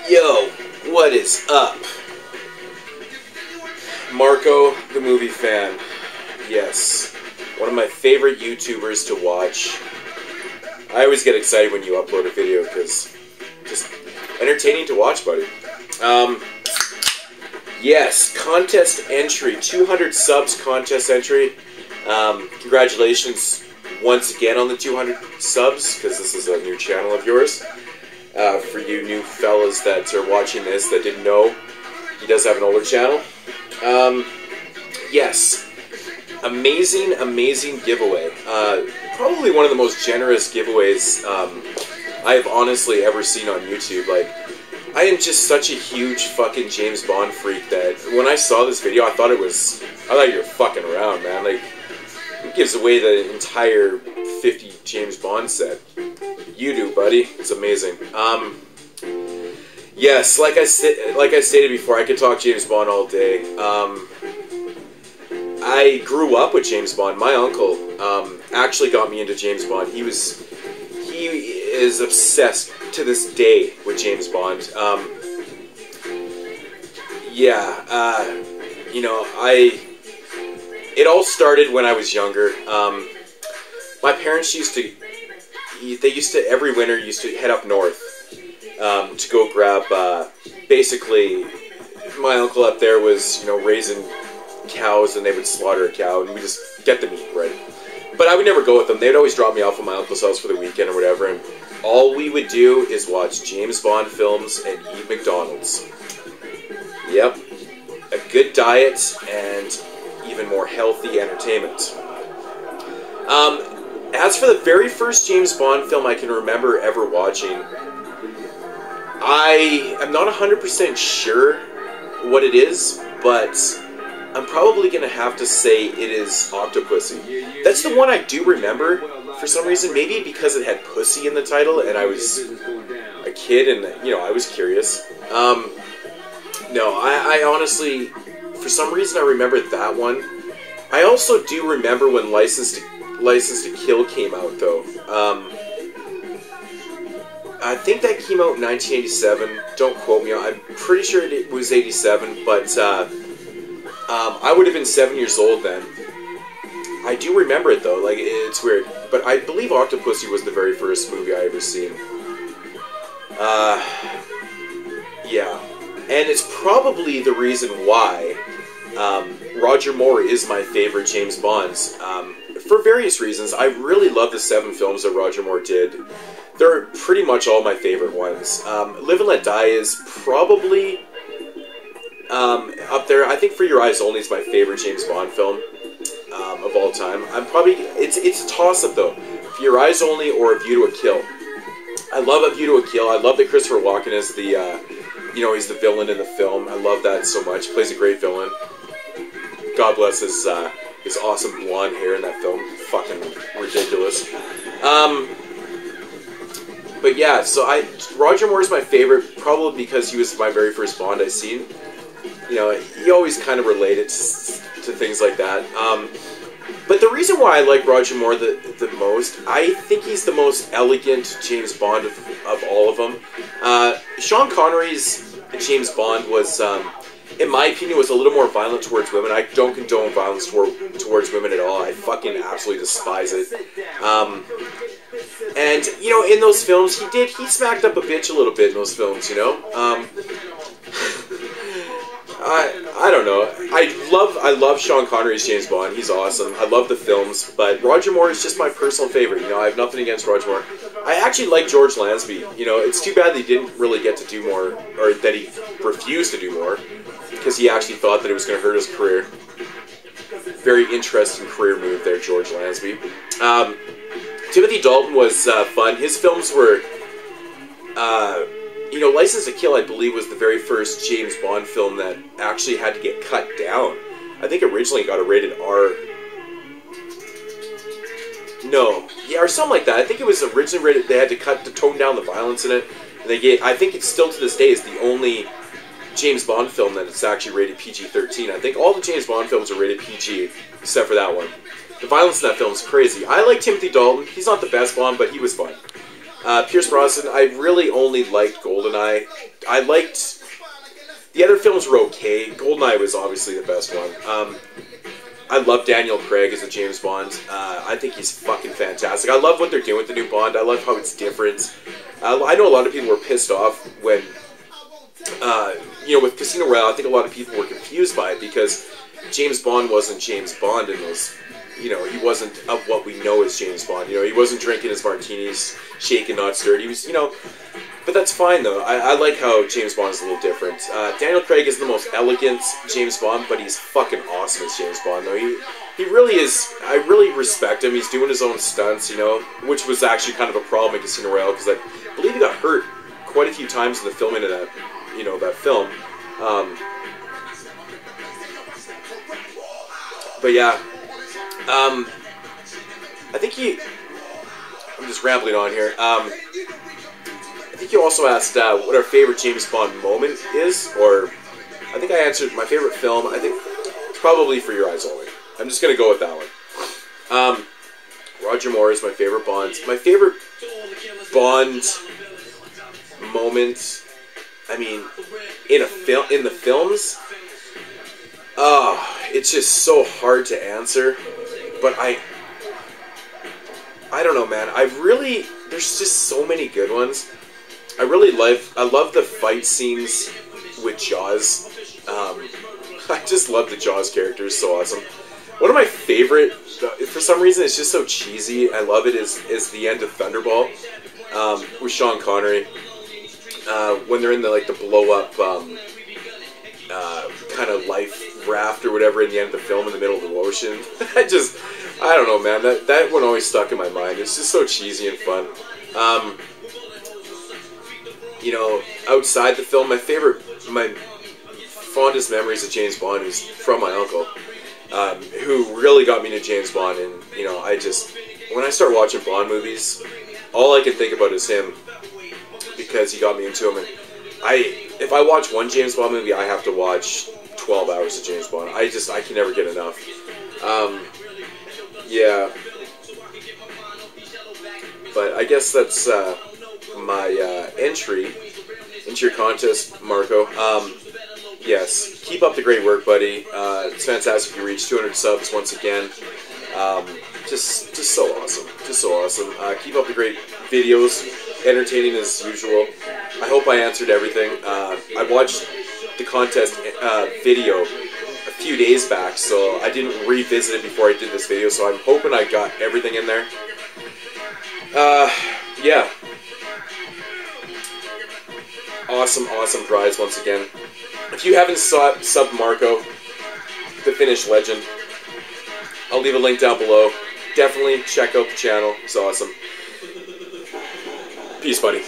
Yo, what is up? Marko, the movie fan. Yes, one of my favorite YouTubers to watch. I always get excited when you upload a video because just entertaining to watch, buddy. Yes, contest entry, 200 subs contest entry. Congratulations once again on the 200 subs, because this is a new channel of yours. For you new fellas that are watching this that didn't know, he does have an older channel. Yes, amazing giveaway. Probably one of the most generous giveaways I have honestly ever seen on YouTube. Like, I am just such a huge fucking James Bond freak that when I saw this video, I thought you were fucking around, man. Like, who gives away the entire 50 James Bond set? You do, buddy. It's amazing. Yes, like I stated before, I could talk James Bond all day. I grew up with James Bond. My uncle actually got me into James Bond. He is obsessed to this day with James Bond. You know, it all started when I was younger. My parents every winter used to head up north to go grab, basically, my uncle up there was, you know, raising cows, and they would slaughter a cow, and we just get the meat, right? But I would never go with them. They'd always drop me off at my uncle's house for the weekend or whatever, and all we would do is watch James Bond films and eat McDonald's. Yep. A good diet and even more healthy entertainment. As for the very first James Bond film I can remember ever watching, I am not 100% sure what it is, but I'm probably going to have to say it is Octopussy. That's the one I do remember for some reason, maybe because it had pussy in the title and I was a kid and, you know, I was curious. No, I honestly, for some reason I remember that one. I also do remember when License to Kill came out, though. I think that came out in 1987. Don't quote me. I'm pretty sure it was 87, but I would have been 7 years old then. I do remember it, though. Like, it's weird. But I believe Octopussy was the very first movie I ever seen. Yeah. And it's probably the reason why Roger Moore is my favorite James Bond. For various reasons. I really love the 7 films that Roger Moore did. They're pretty much all my favorite ones. Live and Let Die is probably up there. I think For Your Eyes Only is my favorite James Bond film of all time. It's a toss-up though. For Your Eyes Only or A View to a Kill. I love A View to a Kill. I love that Christopher Walken is the, you know, he's the villain in the film. I love that so much. He plays a great villain. God bless his awesome blonde hair in that film. Fucking ridiculous. But yeah, so Roger Moore is my favorite, probably because he was my very first Bond I seen. You know, you always kind of relate it to things like that. But the reason why I like Roger Moore the most, I think he's the most elegant James Bond of all of them. Sean Connery's James Bond was, in my opinion, was a little more violent towards women. I don't condone violence towards women at all. I fucking absolutely despise it. And, you know, in those films, he smacked up a bitch a little bit in those films, you know? I don't know. I love Sean Connery's James Bond. He's awesome. I love the films, but Roger Moore is just my personal favorite. You know, I have nothing against Roger Moore. I actually like George Lansby. You know, it's too bad that he didn't really get to do more, or that he refused to do more, because he actually thought that it was going to hurt his career. Very interesting career move there, George Lansby. Timothy Dalton was fun. His films were, you know, License to Kill, I believe, was the very first James Bond film that actually had to get cut down. I think originally it got a rated R. No. Yeah, or something like that. I think it was originally rated, they had to tone down the violence in it. And I think it's still to this day is the only James Bond film that it's actually rated PG-13. I think all the James Bond films are rated PG, except for that one. The violence in that film is crazy. I like Timothy Dalton. He's not the best Bond, but he was fun. Pierce Brosnan, I really only liked GoldenEye. I liked... The other films were okay. GoldenEye was obviously the best one. I love Daniel Craig as a James Bond. I think he's fucking fantastic. I love what they're doing with the new Bond. I love how it's different. I know a lot of people were pissed off when, with Casino Royale, I think a lot of people were confused by it because James Bond wasn't James Bond in those, he wasn't of what we know as James Bond. He wasn't drinking his martinis, shaken, not stirred. He was, but that's fine though. I like how James Bond is a little different. Daniel Craig is the most elegant James Bond, but he's fucking awesome as James Bond though. He really is. I really respect him. He's doing his own stunts, which was actually kind of a problem in Casino Royale because I believe he got hurt quite a few times in the filming of that, that film. But yeah, I think I'm just rambling on here. I think you also asked what our favorite James Bond moment is, or I think I answered my favorite film. I think it's probably For Your Eyes Only. I'm just gonna go with that one. Roger Moore is my favorite Bond. My favorite Bond moment. I mean, in the films. It's just so hard to answer. But I don't know, man. There's just so many good ones. I love the fight scenes with Jaws. I just love the Jaws character. It's so awesome. One of my favorite, for some reason, it's just so cheesy. I love it. Is the end of Thunderball with Sean Connery when they're in the blow up kind of life raft or whatever in the end of the film in the middle of the ocean. I don't know, man. That one always stuck in my mind. It's just so cheesy and fun. Outside the film, my fondest memories of James Bond is from my uncle, who really got me into James Bond. And when I start watching Bond movies, all I can think about is him because he got me into him. And if I watch one James Bond movie, I have to watch 12 hours of James Bond. I can never get enough. Yeah. But I guess that's my entry into your contest, Marko. Yes, keep up the great work, buddy. It's fantastic you reached 200 subs once again. Just so awesome. Just so awesome. Keep up the great videos. Entertaining as usual. I hope I answered everything. I watched the contest video a few days back, so I didn't revisit it before I did this video, so I'm hoping I got everything in there. Yeah. Awesome prize once again. If you haven't subbed Marko, the Finnish legend, I'll leave a link down below. Definitely check out the channel. It's awesome. Peace, buddy.